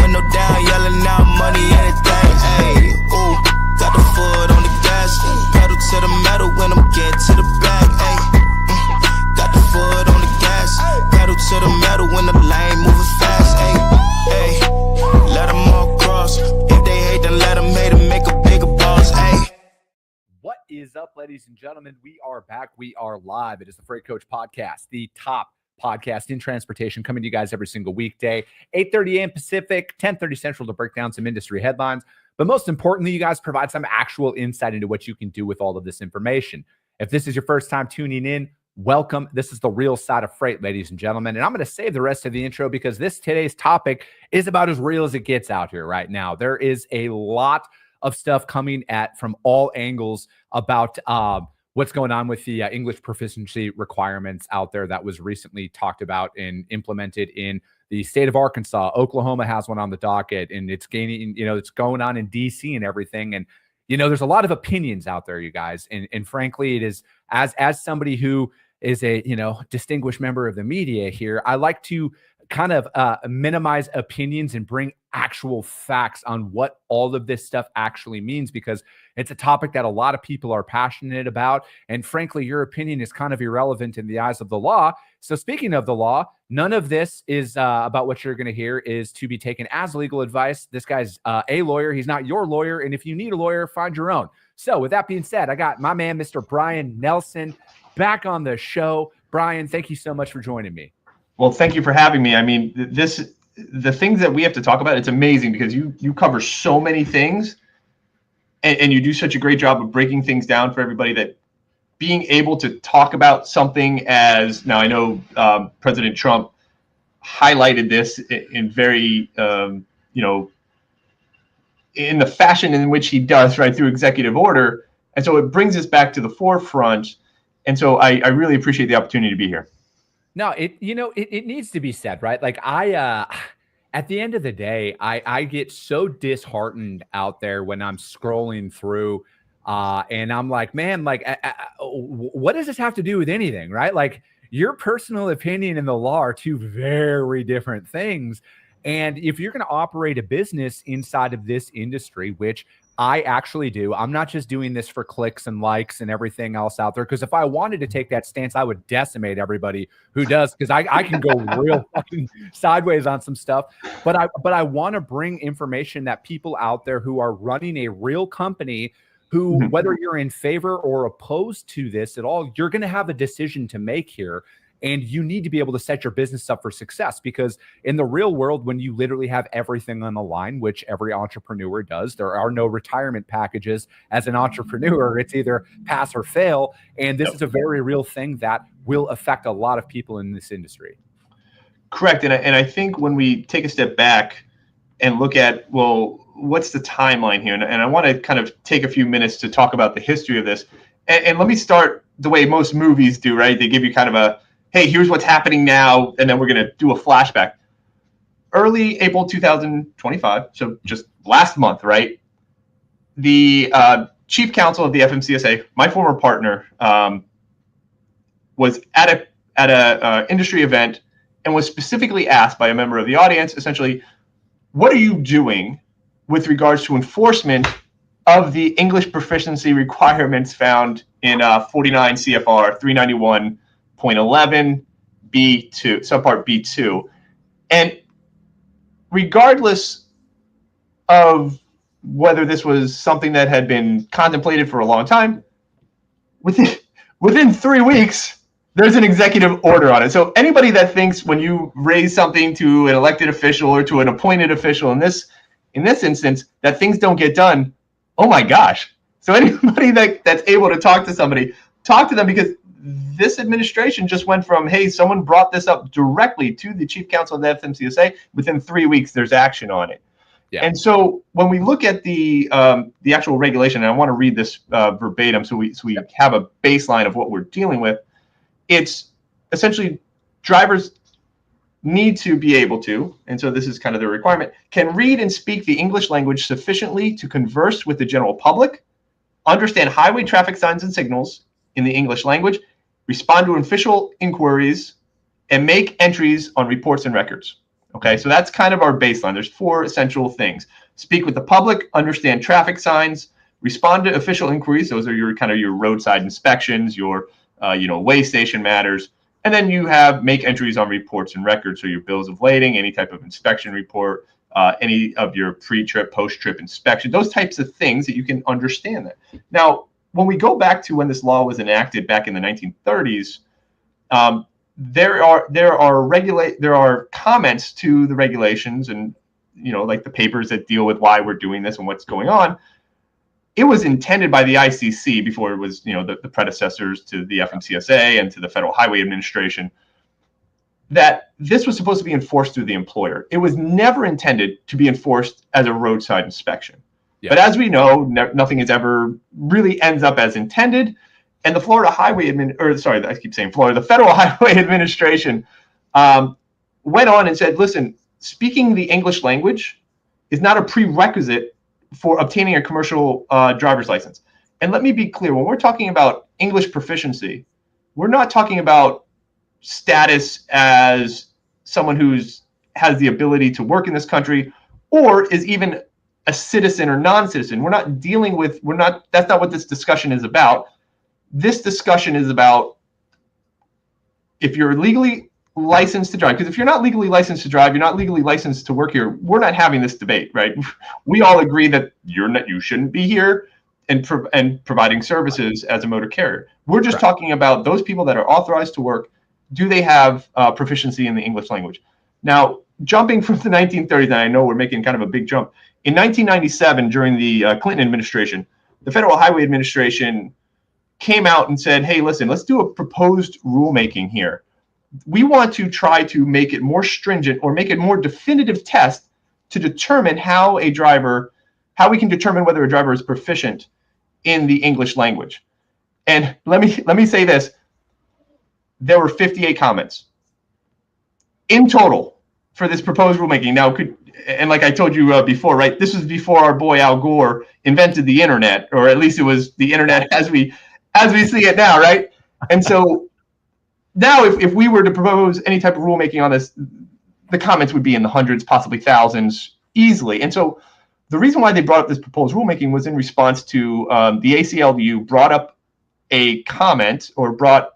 window down, yelling out money, anything. Hey, ooh, got the foot on the gas, pedal to the metal when I'm getting to the back. Hey, got the foot on the gas, pedal to the metal when the lane moving fast. Hey, hey, let them all cross. If they hate, then let them hate and make a bigger boss. Hey. What is up, ladies and gentlemen? We are back. We are live. It is the Freight Coach Podcast, the top podcast in transportation, coming to you guys every single weekday, 8:30 a.m. Pacific, 10:30 Central, to break down some industry headlines. But most importantly, you guys provide some actual insight into what you can do with all of this information. If this is your first time tuning in, welcome. This is the real side of freight, ladies and gentlemen. And I'm going to save the rest of the intro because today's topic is about as real as it gets out here right now. There is a lot of stuff coming from all angles about what's going on with the English proficiency requirements out there that was recently talked about and implemented in the state of Arkansas. Oklahoma has one on the docket, and it's gaining, it's going on in DC and everything. And, there's a lot of opinions out there, you guys. And frankly, it is as somebody who is a, distinguished member of the media here, I like to kind of minimize opinions and bring actual facts on what all of this stuff actually means, because it's a topic that a lot of people are passionate about. And frankly, your opinion is kind of irrelevant in the eyes of the law. So speaking of the law, none of this is about what you're going to hear is to be taken as legal advice. This guy's a lawyer. He's not your lawyer. And if you need a lawyer, find your own. So with that being said, I got my man, Mr. Bryan Nelson, back on the show. Bryan, thank you so much for joining me. Well, thank you for having me. I mean, the things that we have to talk about, it's amazing because you cover so many things and you do such a great job of breaking things down for everybody, that being able to talk about something as, now I know President Trump highlighted this in very, in the fashion in which he does, right, through executive order. And so it brings us back to the forefront. And so I really appreciate the opportunity to be here. No, it needs to be said, right? Like at the end of the day, I get so disheartened out there when I'm scrolling through and I'm like, man, like, what does this have to do with anything, right? Like, your personal opinion and the law are two very different things. And if you're going to operate a business inside of this industry, which I actually do, I'm not just doing this for clicks and likes and everything else out there. Because if I wanted to take that stance, I would decimate everybody who does, because I can go real fucking sideways on some stuff. But I want to bring information that people out there who are running a real company, who, whether you're in favor or opposed to this at all, you're going to have a decision to make here. And you need to be able to set your business up for success, because in the real world, when you literally have everything on the line, which every entrepreneur does, there are no retirement packages as an entrepreneur. It's either pass or fail. And this is a very real thing that will affect a lot of people in this industry. Correct. And I think when we take a step back and look at, well, what's the timeline here? And I want to kind of take a few minutes to talk about the history of this. And let me start the way most movies do, right? They give you kind of a, hey, here's what's happening now, and then we're going to do a flashback. Early April 2025, so just last month, right? The chief counsel of the FMCSA, my former partner, was at a industry event and was specifically asked by a member of the audience, essentially, what are you doing with regards to enforcement of the English proficiency requirements found in 49 CFR 391.11 B2, subpart B2. And regardless of whether this was something that had been contemplated for a long time, within 3 weeks, there's an executive order on it. So anybody that thinks when you raise something to an elected official or to an appointed official in this instance that things don't get done, oh my gosh. So anybody that's able to talk to somebody, talk to them, because this administration just went from, hey, someone brought this up directly to the chief counsel of the FMCSA. Within 3 weeks, there's action on it. Yeah. And so when we look at the actual regulation, and I want to read this verbatim so we have a baseline of what we're dealing with, it's essentially drivers need to be able to, and so this is kind of the requirement, can read and speak the English language sufficiently to converse with the general public, understand highway traffic signs and signals in the English language, respond to official inquiries, and make entries on reports and records. Okay, so that's kind of our baseline. There's 4 essential things: speak with the public, understand traffic signs, respond to official inquiries. Those are your kind of your roadside inspections, your way station matters. And then you have make entries on reports and records, so your bills of lading, any type of inspection report, any of your pre-trip, post-trip inspection, those types of things that you can understand that. Now, when we go back to when this law was enacted back in the 1930s, there are comments to the regulations, and like the papers that deal with why we're doing this and what's going on. It was intended by the ICC before it was, the predecessors to the FMCSA and to the Federal Highway Administration, that this was supposed to be enforced through the employer. It was never intended to be enforced as a roadside inspection. Yeah. But as we know, nothing is ever really ends up as intended. And the Federal Highway Administration went on and said, listen, speaking the English language is not a prerequisite for obtaining a commercial driver's license. And let me be clear, when we're talking about English proficiency, we're not talking about status as someone who's has the ability to work in this country or is even a citizen or non-citizen. That's not what this discussion is about. This discussion is about if you're legally licensed to drive, because if you're not legally licensed to drive, you're not legally licensed to work here. We're not having this debate, right? We all agree that you shouldn't be here and providing services as a motor carrier. We're just talking about those people that are authorized to work. Do they have proficiency in the English language? Now, jumping from the 1930s, and I know we're making kind of a big jump. In 1997, during the Clinton administration, the Federal Highway Administration came out and said, hey, listen, let's do a proposed rulemaking here. We want to try to make it more stringent or make it more definitive test to determine how we can determine whether a driver is proficient in the English language. And let me say this. There were 58 comments in total for this proposed rulemaking. Now, and like I told you before, right? This was before our boy Al Gore invented the internet, or at least it was the internet as we see it now, right? And so now if we were to propose any type of rulemaking on this, the comments would be in the hundreds, possibly thousands easily. And so the reason why they brought up this proposed rulemaking was in response to the ACLU brought up a comment or brought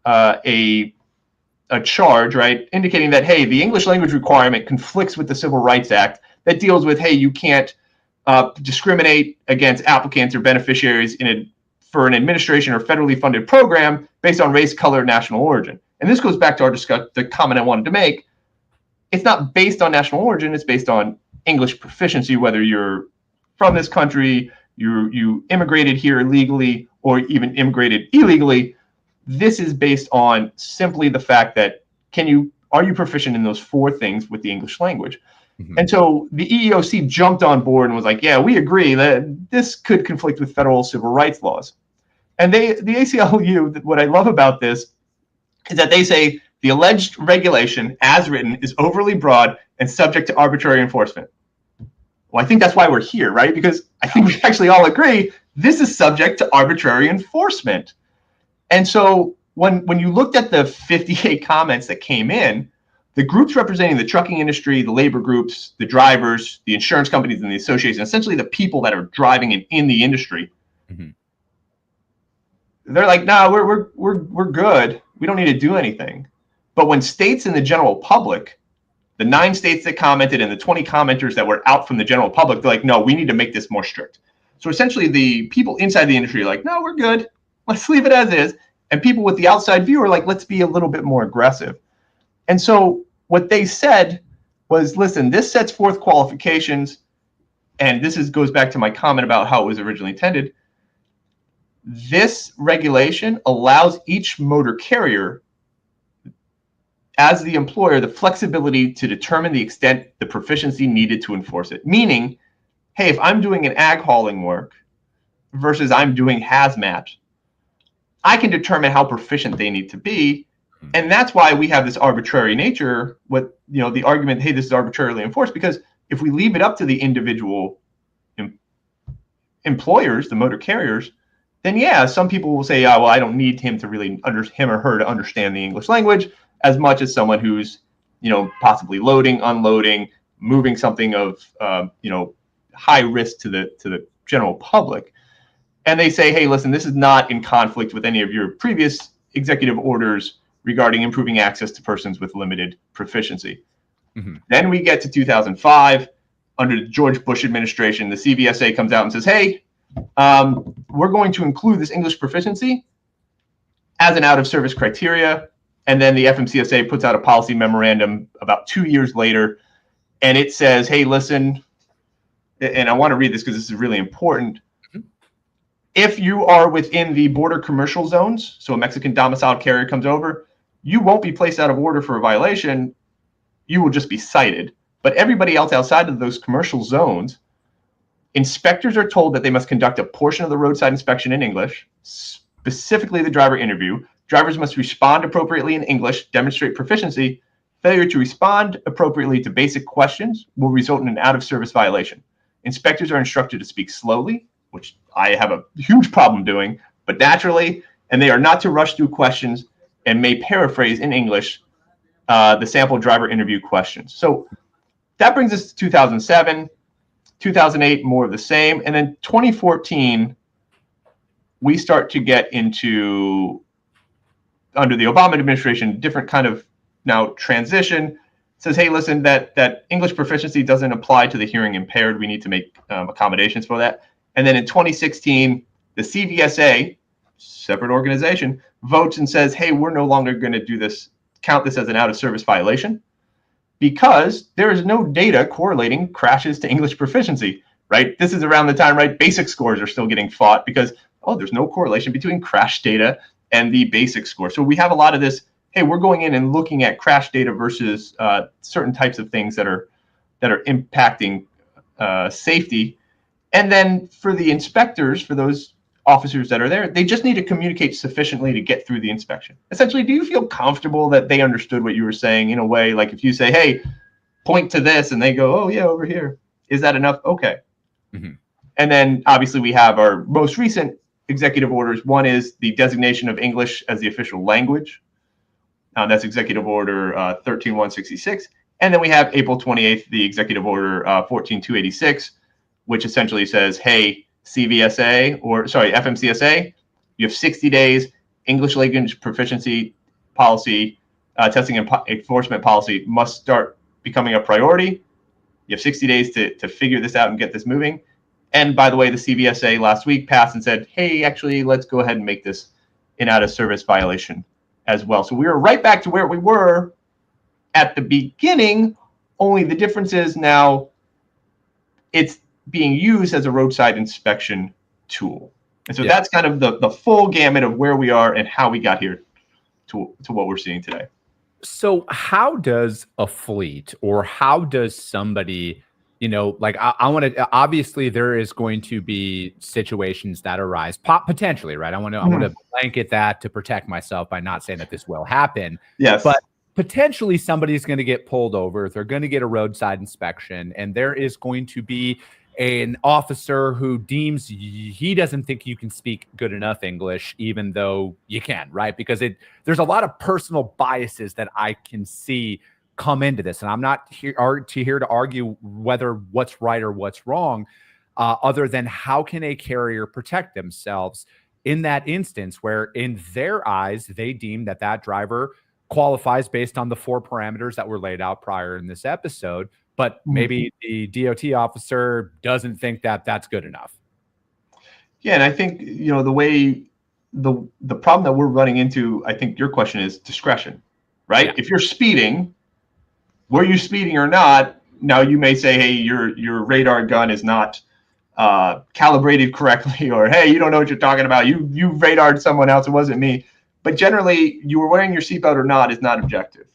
a charge, right, indicating that, hey, the English language requirement conflicts with the Civil Rights Act that deals with, hey, you can't discriminate against applicants or beneficiaries for an administration or federally funded program based on race, color, national origin. And this goes back to the comment I wanted to make. It's not based on national origin. It's based on English proficiency, whether you're from this country, you immigrated here legally, or even immigrated illegally. This is based on simply the fact that are you proficient in those 4 things with the English language? Mm-hmm. And so the EEOC jumped on board and was like, yeah, we agree that this could conflict with federal civil rights laws. And the ACLU, what I love about this is that they say the alleged regulation as written is overly broad and subject to arbitrary enforcement. Well, I think that's why we're here, right? Because I think we actually all agree this is subject to arbitrary enforcement. And so when you looked at the 58 comments that came in, the groups representing the trucking industry, the labor groups, the drivers, the insurance companies, and the association, essentially the people that are driving in the industry, mm-hmm. They're like, no, we're good. We don't need to do anything. But when states in the general public, the 9 states that commented and the 20 commenters that were out from the general public, they're like, no, we need to make this more strict. So essentially the people inside the industry are like, no, we're good. Let's leave it as is. And people with the outside view are like, let's be a little bit more aggressive. And so what they said was, listen, this sets forth qualifications. And this goes back to my comment about how it was originally intended. This regulation allows each motor carrier, as the employer, the flexibility to determine the extent the proficiency needed to enforce it. Meaning, hey, if I'm doing an ag hauling work versus I'm doing hazmat, I can determine how proficient they need to be. And that's why we have this arbitrary nature with, the argument, hey, this is arbitrarily enforced, because if we leave it up to the individual employers, the motor carriers, then yeah, some people will say, I don't need him or her to understand the English language as much as someone who's, possibly loading, unloading, moving something of high risk to the general public. And they say, hey, listen, this is not in conflict with any of your previous executive orders regarding improving access to persons with limited proficiency. Mm-hmm. Then we get to 2005, under the George Bush administration, the CVSA comes out and says, hey, we're going to include this English proficiency as an out-of-service criteria. And then the FMCSA puts out a policy memorandum about 2 years later, and it says, hey, listen, and I want to read this because this is really important. If you are within the border commercial zones, so a Mexican domiciled carrier comes over, you won't be placed out of order for a violation. You will just be cited. But everybody else outside of those commercial zones, inspectors are told that they must conduct a portion of the roadside inspection in English, specifically the driver interview. Drivers must respond appropriately in English, demonstrate proficiency. Failure to respond appropriately to basic questions will result in an out-of-service violation. Inspectors are instructed to speak slowly, which I have a huge problem doing, but naturally, and they are not to rush through questions and may paraphrase in English the sample driver interview questions. So that brings us to 2007, 2008, more of the same. And then 2014, we start to get into, under the Obama administration, different kind of now transition. It says, hey, listen, that English proficiency doesn't apply to the hearing impaired. We need to make accommodations for that. And then in 2016, the CVSA, separate organization, votes and says, hey, we're no longer going to do this, count this as an out-of-service violation, because there is no data correlating crashes to English proficiency, right? This is around the time, right? Basic scores are still getting fought because, there's no correlation between crash data and the basic score. So we have a lot of this, hey, we're going in and looking at crash data versus certain types of things that are impacting safety. And then for the inspectors, for those officers that are there, they just need to communicate sufficiently to get through the inspection. Essentially, do you feel comfortable that they understood what you were saying in a way? Like if you say, hey, point to this, and they go, oh, yeah, over here. Is that enough? Okay. Mm-hmm. And then obviously we have our most recent executive orders. One is the designation of English as the official language. That's Executive Order 13166. And then we have April 28th, the Executive Order 14286, which essentially says, hey, FMCSA, you have 60 days. English language proficiency policy, testing and enforcement policy must start becoming a priority. You have 60 days to figure this out and get this moving. And by the way, the CVSA last week passed and said, hey, actually, let's go ahead and make this an out-of-service violation as well. So we were right back to where we were at the beginning, only the difference is now it's being used as a roadside inspection tool. And so that's kind of the full gamut of where we are and how we got here to what we're seeing today. So how does a fleet, or how does somebody, I want to, obviously there is going to be situations that arise potentially, right? I want to blanket that to protect myself by not saying that this will happen. Yes. But potentially somebody's going to get pulled over. They're going to get a roadside inspection, and there is going to be an officer who deems he doesn't think you can speak good enough English, even though you can, right? Because there's a lot of personal biases that I can see come into this. And I'm not here to argue whether what's right or what's wrong, other than how can a carrier protect themselves in that instance where in their eyes, they deem that driver qualifies based on the 4 parameters that were laid out prior in this episode. But maybe the DOT officer doesn't think that that's good enough. Yeah, and I think, the way the problem that we're running into, I think your question is discretion, right? Yeah. If you're speeding, were you speeding or not? Now you may say, hey, your radar gun is not calibrated correctly, or hey, you don't know what you're talking about. You radared someone else. It wasn't me. But generally, you were wearing your seatbelt or not is not objective,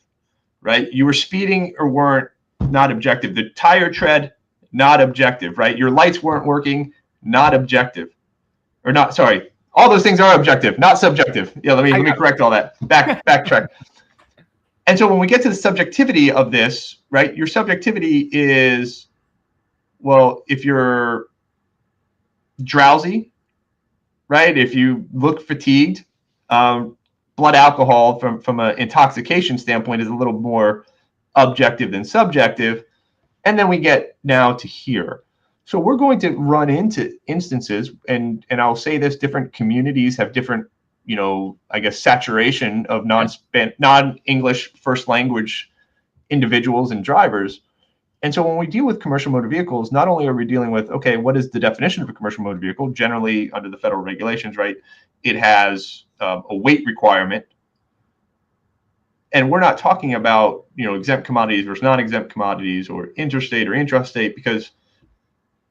right? You were speeding or weren't, not objective. The tire tread, not objective, right? Your lights weren't working, not objective. Or not, sorry. All those things are objective, not subjective. Yeah, let me correct all that. Backtrack. And so when we get to the subjectivity of this, right, your subjectivity is, well, if you're drowsy, right, if you look fatigued, blood alcohol from an intoxication standpoint is a little more objective than subjective. And then we get now to here. So we're going to run into instances, and I'll say this, different communities have different, I guess, saturation of non-English first language individuals and drivers. And so when we deal with commercial motor vehicles, not only are we dealing with, okay, what is the definition of a commercial motor vehicle? Generally, under the federal regulations, right, it has a weight requirement. And we're not talking about, exempt commodities versus non-exempt commodities or interstate or intrastate, because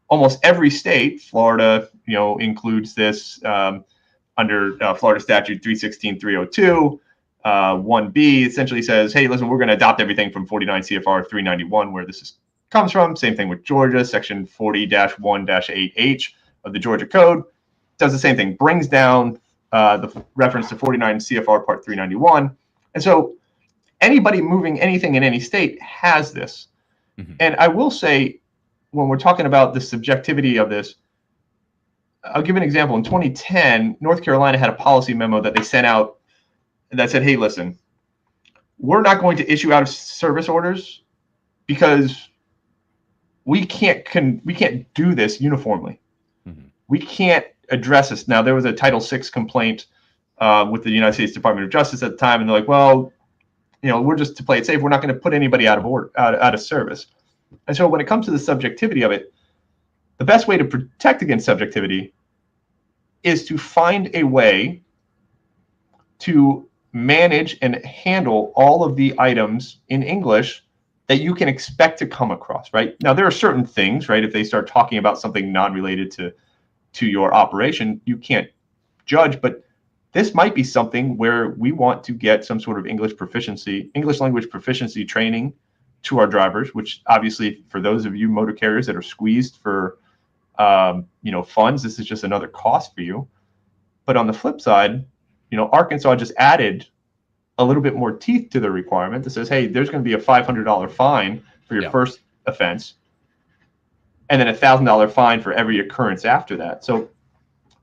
almost every state, Florida, includes this under Florida Statute 316.302. 1B essentially says, hey, listen, we're going to adopt everything from 49 CFR 391, where this comes from. Same thing with Georgia, section 40-1-8H of the Georgia Code. Does the same thing, brings down the reference to 49 CFR part 391. And so anybody moving anything in any state has this. Mm-hmm. And I will say, when we're talking about the subjectivity of this, I'll give an example. In 2010, North Carolina had a policy memo that they sent out that said, hey, listen, we're not going to issue out of service orders because we can't do this uniformly. Mm-hmm. We can't address this. Now, there was a Title VI complaint with the United States Department of Justice at the time, and they're like, well, we're just, to play it safe, we're not going to put anybody out of service. And so when it comes to the subjectivity of it, the best way to protect against subjectivity is to find a way to manage and handle all of the items in English that you can expect to come across, right? Now, there are certain things, right? If they start talking about something non-related to your operation, you can't judge, but this might be something where we want to get some sort of English language proficiency training to our drivers, which obviously for those of you motor carriers that are squeezed for, funds, this is just another cost for you. But on the flip side, Arkansas just added a little bit more teeth to the requirement that says, hey, there's going to be a $500 fine for your first offense, and then a $1,000 fine for every occurrence after that. So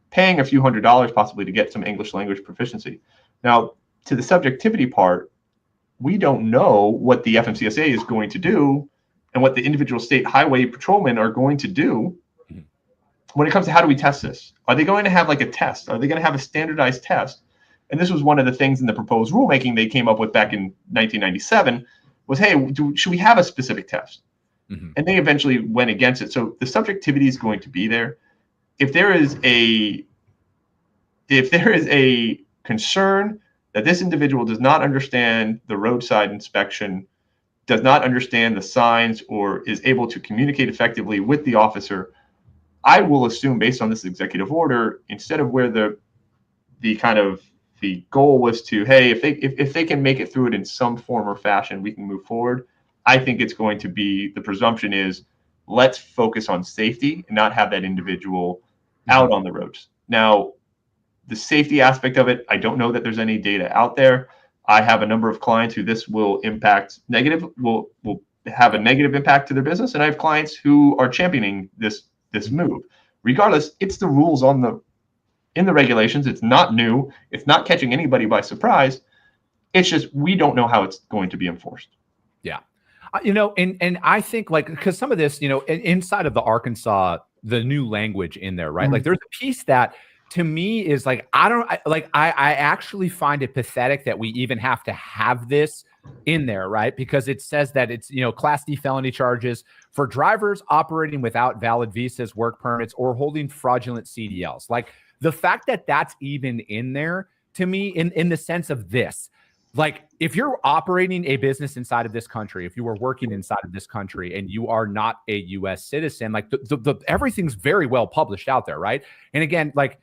paying a few $100s possibly to get some English language proficiency. Now, to the subjectivity part, we don't know what the FMCSA is going to do and what the individual state highway patrolmen are going to do when it comes to how do we test this. Are they going to have like a test? Are they going to have a standardized test? And this was one of the things in the proposed rulemaking they came up with back in 1997 was, hey, should we have a specific test? Mm-hmm. And they eventually went against it. So the subjectivity is going to be there. If there is a concern that this individual does not understand the roadside inspection, does not understand the signs, or is able to communicate effectively with the officer, I will assume, based on this executive order, instead of where the goal was to, hey, if they can make it through it in some form or fashion, we can move forward. I think it's going to be, the presumption is, let's focus on safety and not have that individual out on the roads. Now, the safety aspect of it, I don't know that there's any data out there. I have a number of clients who this will impact will have a negative impact to their business, and I have clients who are championing this move. Regardless, it's the rules in the regulations. It's not new. It's not catching anybody by surprise. It's just we don't know how it's going to be enforced. Yeah. And I think, like, because some of this, inside of the Arkansas, the new language in there, right? Mm-hmm. Like, there's a piece that to me is like, I actually find it pathetic that we even have to have this in there, right? Because it says that it's, Class D felony charges for drivers operating without valid visas, work permits, or holding fraudulent CDLs. Like, the fact that that's even in there, to me, in the sense of this, like, if you're operating a business inside of this country, if you are working inside of this country and you are not a U.S. citizen, like, the everything's very well published out there, right? And again, like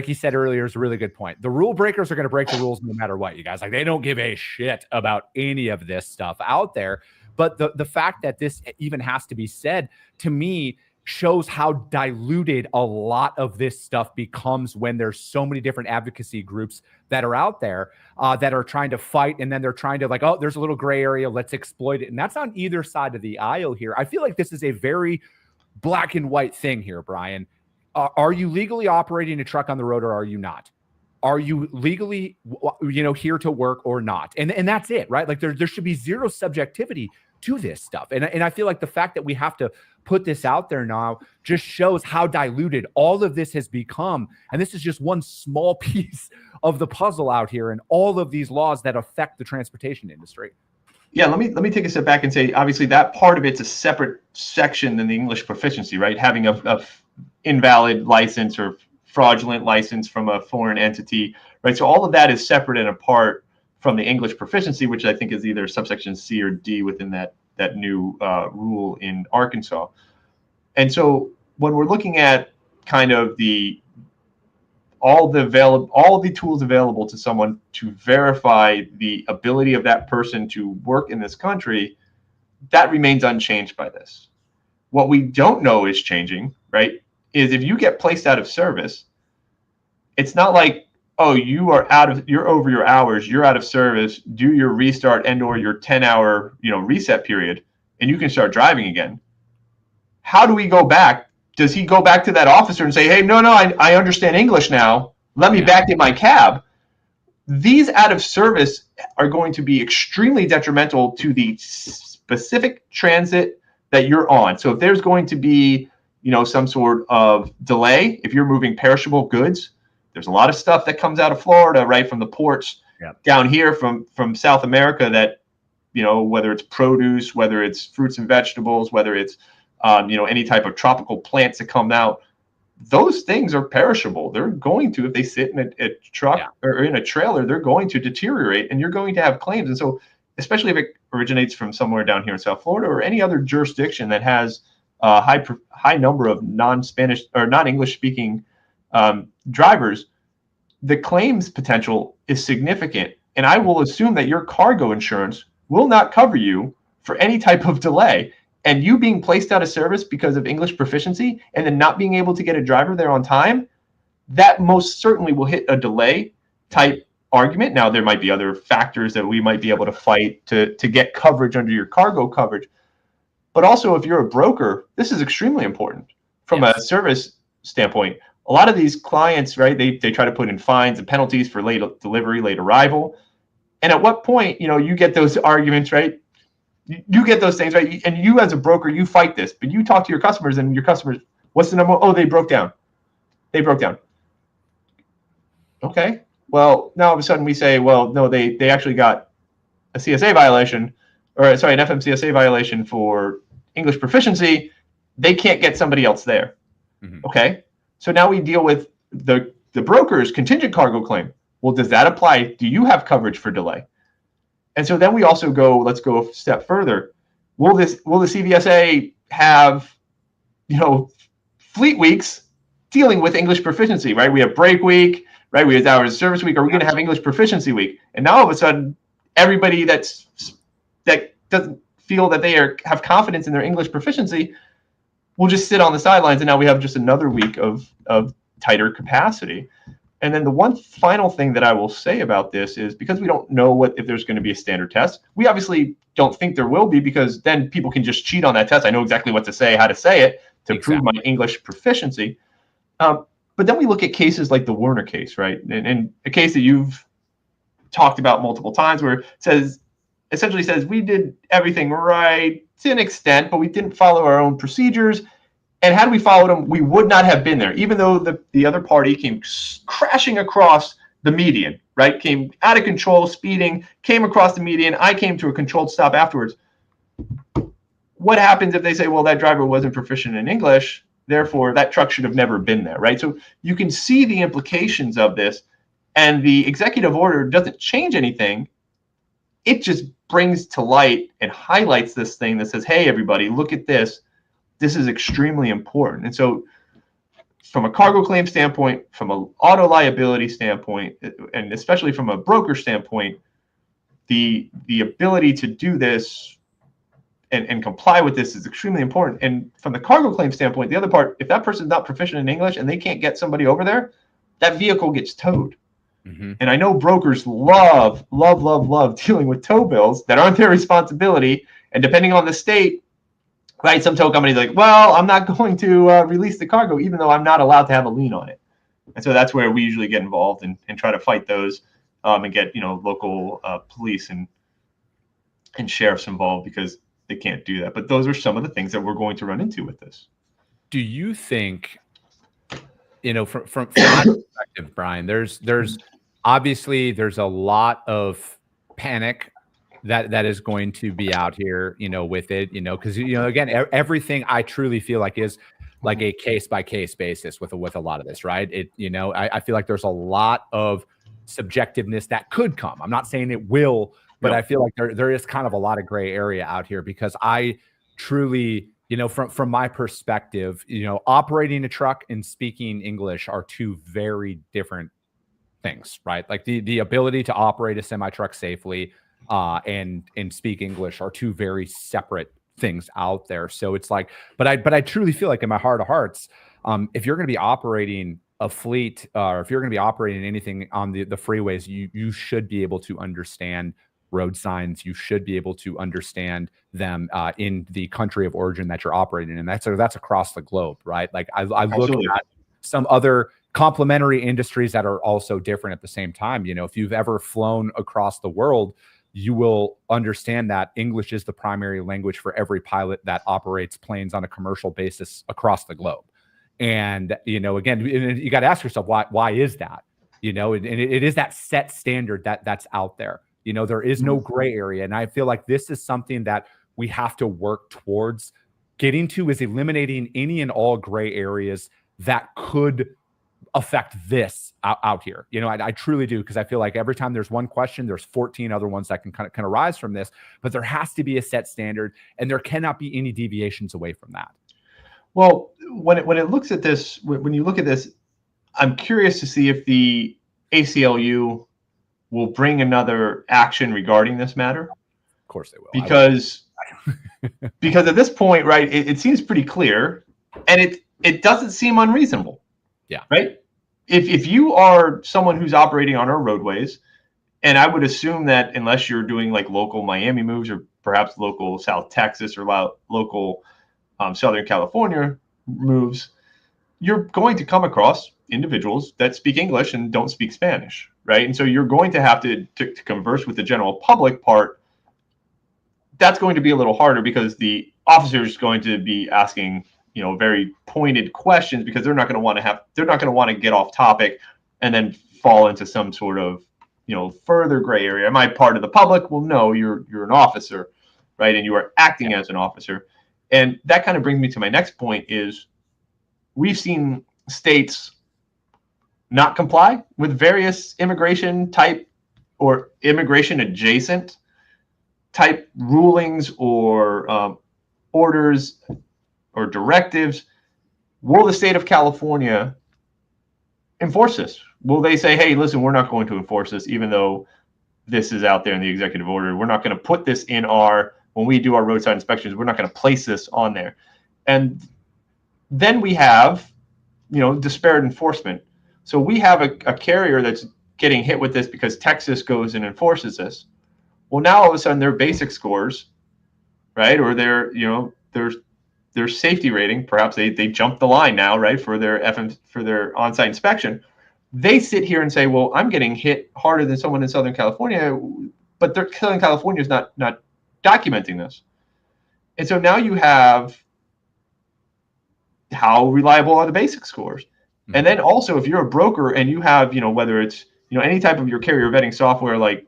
you said earlier is a really good point. The rule breakers are going to break the rules no matter what, you guys. Like, they don't give a shit about any of this stuff out there. But the fact that this even has to be said, to me, shows how diluted a lot of this stuff becomes when there's so many different advocacy groups that are out there that are trying to fight. And then they're trying to, like, oh, there's a little gray area, let's exploit it. And that's on either side of the aisle here. I feel like this is a very black and white thing here, Bryan. Are you legally operating a truck on the road, or are you not? are you legally, here to work or not? And that's it, right? Like there should be zero subjectivity to this stuff. And I feel like the fact that we have to put this out there now just shows how diluted all of this has become. And this is just one small piece of the puzzle out here and all of these laws that affect the transportation industry. Yeah, let me take a step back and say, obviously, that part of it's a separate section than the English proficiency, right? Having a invalid license or fraudulent license from a foreign entity, right? So all of that is separate and apart from the English proficiency, which I think is either subsection C or D within that new rule in Arkansas. And so when we're looking at kind of all the tools available to someone to verify the ability of that person to work in this country, that remains unchanged by this. What we don't know is changing, right, is if you get placed out of service, it's not like, oh, you're over your hours, you're out of service, do your restart and or your 10-hour, reset period, and you can start driving again. How do we go back? Does he go back to that officer and say, hey, no, I understand English now. Let me back in my cab. These out of service are going to be extremely detrimental to the specific transit that you're on. So if there's going to be, some sort of delay, if you're moving perishable goods, there's a lot of stuff that comes out of Florida, right, from the ports down here from South America that, whether it's produce, whether it's fruits and vegetables, whether it's, any type of tropical plants that come out, those things are perishable. They're going to, if they sit in a truck or in a trailer, they're going to deteriorate and you're going to have claims. And so, especially if it originates from somewhere down here in South Florida or any other jurisdiction that has a high number of non-Spanish or non-English speaking drivers, the claims potential is significant. And I will assume that your cargo insurance will not cover you for any type of delay. And you being placed out of service because of English proficiency and then not being able to get a driver there on time, that most certainly will hit a delay type argument. Now, there might be other factors that we might be able to fight to get coverage under your cargo coverage. But also, if you're a broker, this is extremely important from a service standpoint. A lot of these clients, right, they try to put in fines and penalties for late delivery, late arrival. And at what point, you get those arguments, right? You get those things, right? And you as a broker, you fight this, but you talk to your customers and your customers, what's the number? Oh, they broke down. Okay. Well, now all of a sudden we say, well, no, they actually got a CSA violation, an FMCSA violation for English proficiency. They can't get somebody else there. Mm-hmm. Okay. So now we deal with the broker's contingent cargo claim. Well, does that apply? Do you have coverage for delay? And so then we also let's go a step further. Will the CVSA have, fleet weeks dealing with English proficiency, right? We have break week, right? We have hours of service week. Are we going to have English proficiency week? And now all of a sudden, everybody that doesn't feel that they have confidence in their English proficiency will just sit on the sidelines. And now we have just another week of tighter capacity. And then the one final thing that I will say about this is because we don't know if there's going to be a standard test, we obviously don't think there will be because then people can just cheat on that test. I know exactly what to say, how to say it to prove my English proficiency. But then we look at cases like the Werner case, right? And a case that you've talked about multiple times where it essentially says we did everything right to an extent, but we didn't follow our own procedures. And had we followed them, we would not have been there, even though the other party came crashing across the median, right? Came out of control, speeding, came across the median. I came to a controlled stop afterwards. What happens if they say, well, that driver wasn't proficient in English, therefore that truck should have never been there, right? So you can see the implications of this, and the executive order doesn't change anything. It just brings to light and highlights this thing that says, hey, everybody, look at this. This is extremely important. And so from a cargo claim standpoint, from an auto liability standpoint, and especially from a broker standpoint, the ability to do this and comply with this is extremely important. And from the cargo claim standpoint, the other part, if that person's not proficient in English and they can't get somebody over there, that vehicle gets towed. Mm-hmm. And I know brokers love dealing with tow bills that aren't their responsibility. And depending on the state, right, some tow companies are like, well, I'm not going to release the cargo, even though I'm not allowed to have a lien on it. And so that's where we usually get involved and try to fight those, and get, local police and sheriffs involved, because they can't do that. But those are some of the things that we're going to run into with this. Do you think, from my perspective, Bryan, there's obviously there's a lot of panic that is going to be out here, with it, because, again, everything I truly feel like is like a case by case basis with a lot of this, right? I feel like there's a lot of subjectiveness that could come. I'm not saying it will, but I feel like there is kind of a lot of gray area out here, because I truly, from my perspective, operating a truck and speaking English are two very different things, right? Like the ability to operate a semi truck safely and speak English are two very separate things out there. So it's like, but I truly feel like in my heart of hearts, if you're going to be operating a fleet, or if you're going to be operating anything on the freeways, you should be able to understand road signs. You should be able to understand them in the country of origin that you're operating in. That's across the globe, right? Like I look at some other complementary industries that are also different at the same time. If you've ever flown across the world, you will understand that English is the primary language for every pilot that operates planes on a commercial basis across the globe. And, again, you got to ask yourself, why is that? And it is that set standard that's out there. There is no gray area. And I feel like this is something that we have to work towards getting to, is eliminating any and all gray areas that could affect this out here. I truly do, because I feel like every time there's one question, there's 14 other ones that can kind of arise from this, but there has to be a set standard, and there cannot be any deviations away from that. Well, when it looks at this, when you look at this, I'm curious to see if the ACLU will bring another action regarding this matter. Of course they will. Because at this point, right, it seems pretty clear, and it doesn't seem unreasonable. Yeah. Right. If you are someone who's operating on our roadways, and I would assume that unless you're doing like local Miami moves, or perhaps local South Texas, or local Southern California moves, you're going to come across individuals that speak English and don't speak Spanish, right? And so you're going to have to converse with the general public part. That's going to be a little harder, because the officer is going to be asking, very pointed questions, because they're not going to want to get off topic and then fall into some sort of, further gray area. Am I part of the public? Well, no, you're an officer, right? And you are acting as an officer. And that kind of brings me to my next point is, we've seen states not comply with various immigration type or immigration adjacent type rulings or orders or directives. Will the state of California enforce this? Will they say, hey, listen, we're not going to enforce this, even though this is out there in the executive order? We're not going to put this in when we do our roadside inspections, we're not going to place this on there. And then we have, disparate enforcement. So we have a carrier that's getting hit with this because Texas goes and enforces this. Well, now all of a sudden their basic scores, right, or their safety rating, perhaps they jumped the line now, right, for their on-site inspection. They sit here and say, well, I'm getting hit harder than someone in Southern California, but Southern California is not documenting this. And so now you have, how reliable are the basic scores? Mm-hmm. And then also, if you're a broker and you have, whether it's, any type of your carrier vetting software, like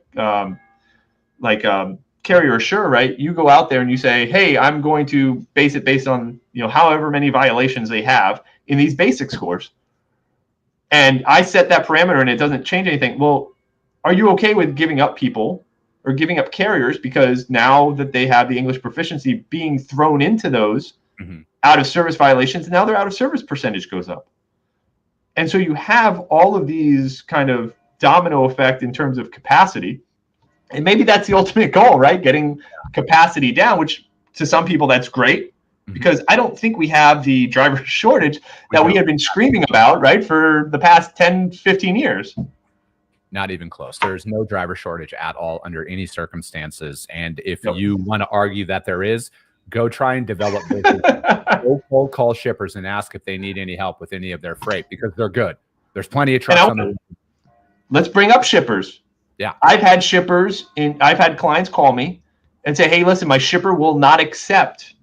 Carrier Assure, right? You go out there and you say, hey, I'm going to base it based on, however many violations they have in these basic scores. And I set that parameter and it doesn't change anything. Well, are you okay with giving up people or giving up carriers, because now that they have the English proficiency being thrown into those out of service violations, now their out of service percentage goes up? And so you have all of these kind of domino effect in terms of capacity. And maybe that's the ultimate goal, right? Getting capacity down, which to some people that's great, because I don't think we have the driver shortage that we have been screaming about, right, for the past 10, 15 years. Not even close. There's no driver shortage at all under any circumstances. And if you want to argue that there is, go try and develop business. Go cold call shippers and ask if they need any help with any of their freight, because they're good. There's plenty of trucks on the road. Let's bring up shippers. Yeah. I've had clients call me and say, hey, listen, my shipper will not accept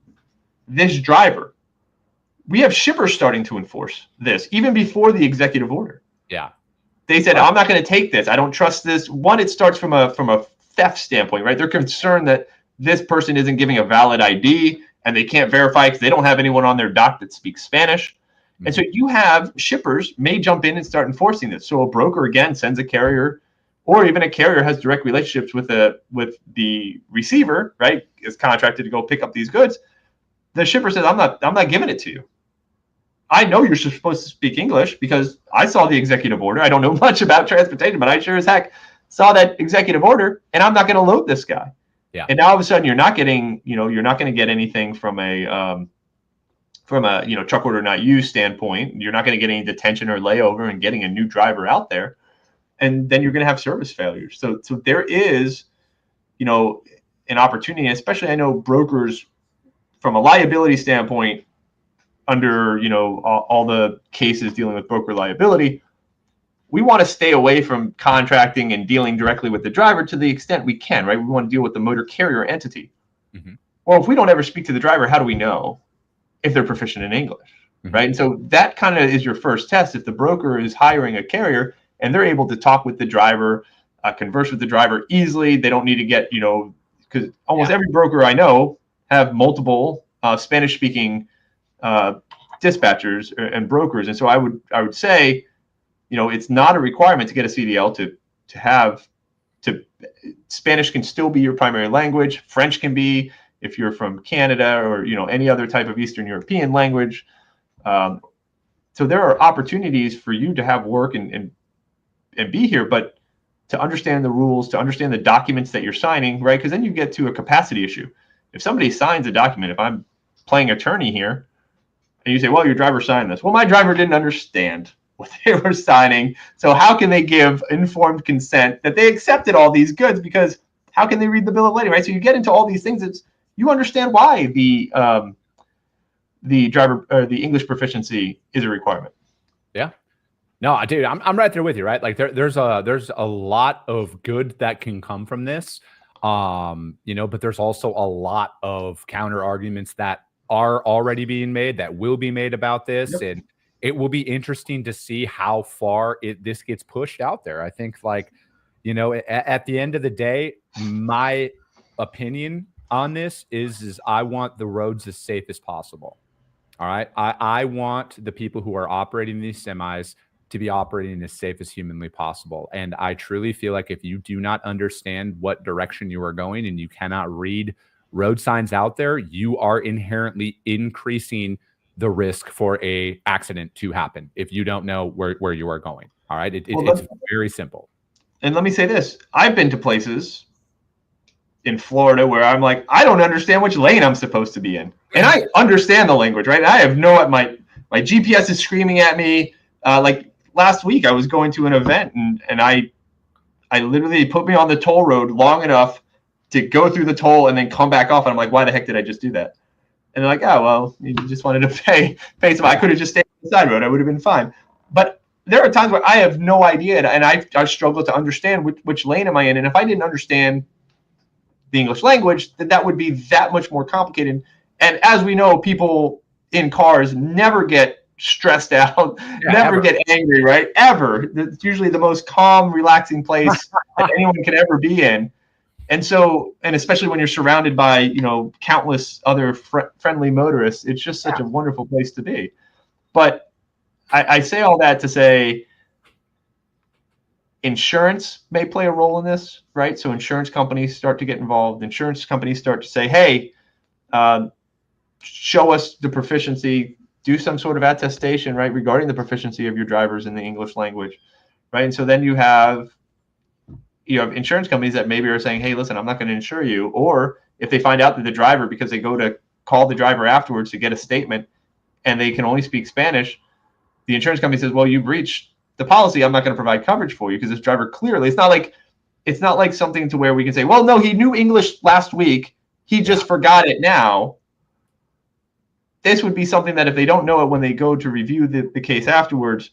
this driver. We have shippers starting to enforce this even before the executive order. Yeah. They said, I'm not going to take this. I don't trust this. One, it starts from a theft standpoint, right? They're concerned that this person isn't giving a valid ID and they can't verify because they don't have anyone on their dock that speaks Spanish. And so you have shippers may jump in and start enforcing this. So a broker, again, sends a carrier, or even a carrier has direct relationships with the receiver, right, is contracted to go pick up these goods. The shipper says, I'm not giving it to you. I know you're supposed to speak English because I saw the executive order. I don't know much about transportation, but I sure as heck saw that executive order, and I'm not going to load this guy. Yeah. And now all of a sudden you're not going to get anything from a truck order not used standpoint. You're not going to get any detention or layover and getting a new driver out there. And then you're going to have service failures. So there is, an opportunity, especially I know brokers from a liability standpoint under, all the cases dealing with broker liability, we want to stay away from contracting and dealing directly with the driver to the extent we can, right? We want to deal with the motor carrier entity. Mm-hmm. Well, if we don't ever speak to the driver, how do we know if they're proficient in English, right? And so that kind of is your first test. If the broker is hiring a carrier and they're able to talk with the driver, converse with the driver easily, they don't need to get, because almost every broker I know have multiple Spanish-speaking dispatchers and brokers. And so I would say, it's not a requirement to get a CDL to Spanish can still be your primary language. French can be, if you're from Canada or, any other type of Eastern European language. So there are opportunities for you to have work and be here, but to understand the rules, to understand the documents that you're signing, right? Because then you get to a capacity issue. If somebody signs a document, if I'm playing attorney here, and you say, well, your driver signed this. Well, my driver didn't understand what they were signing. So how can they give informed consent that they accepted all these goods? Because how can they read the bill of lading, right? So you get into all these things. You understand why the driver or the English proficiency is a requirement. Yeah. No, dude, I'm right there with you, right? Like there's a lot of good that can come from this. But there's also a lot of counter arguments that are already being made, that will be made about this. Yep. And it will be interesting to see how far this gets pushed out there. I think at the end of the day, my opinion on this is I want the roads as safe as possible. All right. I want the people who are operating these semis to be operating as safe as humanly possible. And I truly feel like if you do not understand what direction you are going and you cannot read road signs out there, you are inherently increasing the risk for a accident to happen if you don't know where you are going. All right. It's very simple. And let me say this. I've been to places in Florida where I'm like, I don't understand which lane I'm supposed to be in. And I understand the language, right? I have my GPS is screaming at me. Like last week I was going to an event and I literally put me on the toll road long enough to go through the toll and then come back off. And I'm like, why the heck did I just do that? And they're like, oh, well, you just wanted to pay some. I could have just stayed on the side road. I would have been fine. But there are times where I have no idea. And I struggle to understand which lane am I in. And if I didn't understand the English language, that would be that much more complicated. And as we know, people in cars never get stressed out, never get angry, right? Ever. It's usually the most calm, relaxing place that anyone could ever be in. And so, and especially when you're surrounded by, countless other friendly motorists, it's just such a wonderful place to be. But I say all that to say insurance may play a role in this, right? So insurance companies start to get involved. Insurance companies start to say, hey, show us the proficiency, do some sort of attestation, right, regarding the proficiency of your drivers in the English language, right? And so then you have insurance companies that maybe are saying, hey, listen, I'm not going to insure you. Or if they find out that the driver, because they go to call the driver afterwards to get a statement and they can only speak Spanish, the insurance company says, well, you breached the policy. I'm not going to provide coverage for you because this driver clearly, it's not like something to where we can say, well, no, he knew English last week. He just forgot it now. This would be something that if they don't know it when they go to review the case afterwards,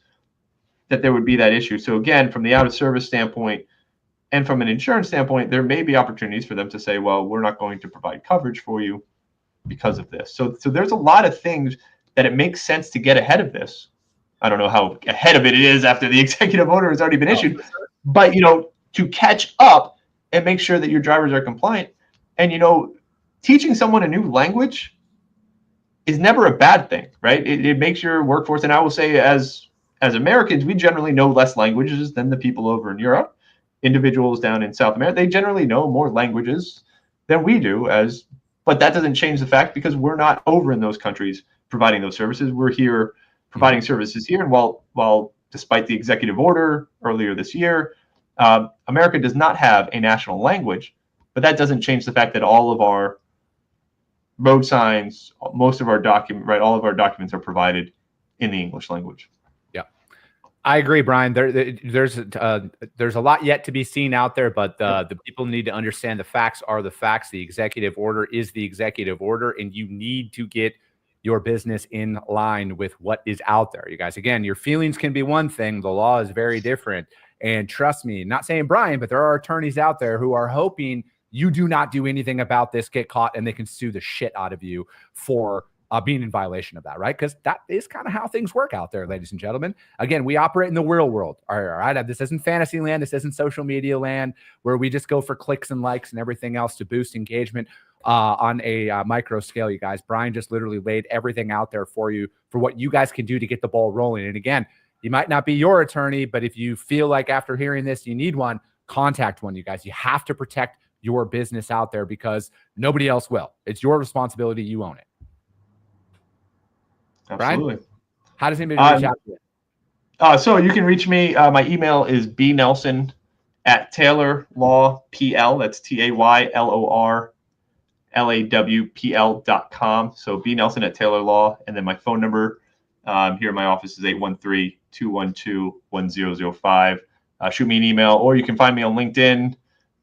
that there would be that issue. So again, from the out of service standpoint and from an insurance standpoint, there may be opportunities for them to say, well, we're not going to provide coverage for you because of this. So there's a lot of things that it makes sense to get ahead of this. I don't know how ahead of it is after the executive order has already been issued, but to catch up and make sure that your drivers are compliant. And teaching someone a new language is never a bad thing, right? It makes your workforce, and I will say as Americans, we generally know less languages than the people over in Europe. Individuals down in South America, they generally know more languages than we do, but that doesn't change the fact because we're not over in those countries providing those services. We're here providing services here. And while despite the executive order earlier this year, America does not have a national language, but that doesn't change the fact that all of our road signs, most of our all of our documents are provided in the English language. Yeah, I agree, Brian. There's a lot yet to be seen out there, but the people need to understand the facts are the facts. The executive order is the executive order, and you need to get your business in line with what is out there. You guys, again, your feelings can be one thing. The law is very different. And trust me, not saying Brian, but there are attorneys out there who are hoping you do not do anything about this, get caught, and they can sue the shit out of you for being in violation of that, right? Because that is kind of how things work out there, ladies and gentlemen. Again, we operate in the real world. All right, this isn't fantasy land. This isn't social media land where we just go for clicks and likes and everything else to boost engagement on a micro scale, you guys. Brian just literally laid everything out there for you for what you guys can do to get the ball rolling. And again, he might not be your attorney, but if you feel like after hearing this, you need one, contact one, you guys. You have to protect your business out there because nobody else will. It's your responsibility. You own it. Absolutely. Brian, how does anybody reach out to you? So you can reach me. My email is bnelson@taylorlawpl. That's TAYLORLAWPL.com. So bnelson@taylorlaw. And then my phone number here in my office is 813-212-1005. Shoot me an email, or you can find me on LinkedIn,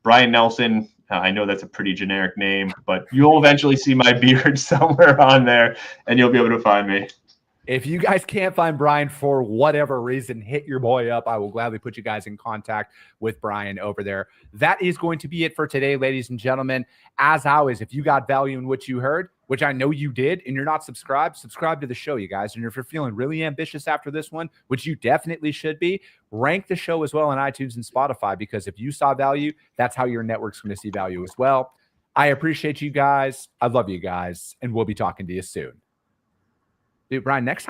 Bryan Nelson. I know that's a pretty generic name, but you'll eventually see my beard somewhere on there, and you'll be able to find me. If you guys can't find Brian for whatever reason, hit your boy up. I will gladly put you guys in contact with Brian over there. That is going to be it for today, ladies and gentlemen. As always, if you got value in what you heard, which I know you did, and you're not subscribed, subscribe to the show, you guys. And if you're feeling really ambitious after this one, which you definitely should be, rank the show as well on iTunes and Spotify, because if you saw value, that's how your network's going to see value as well. I appreciate you guys. I love you guys, and we'll be talking to you soon. Dude, Brian, next time.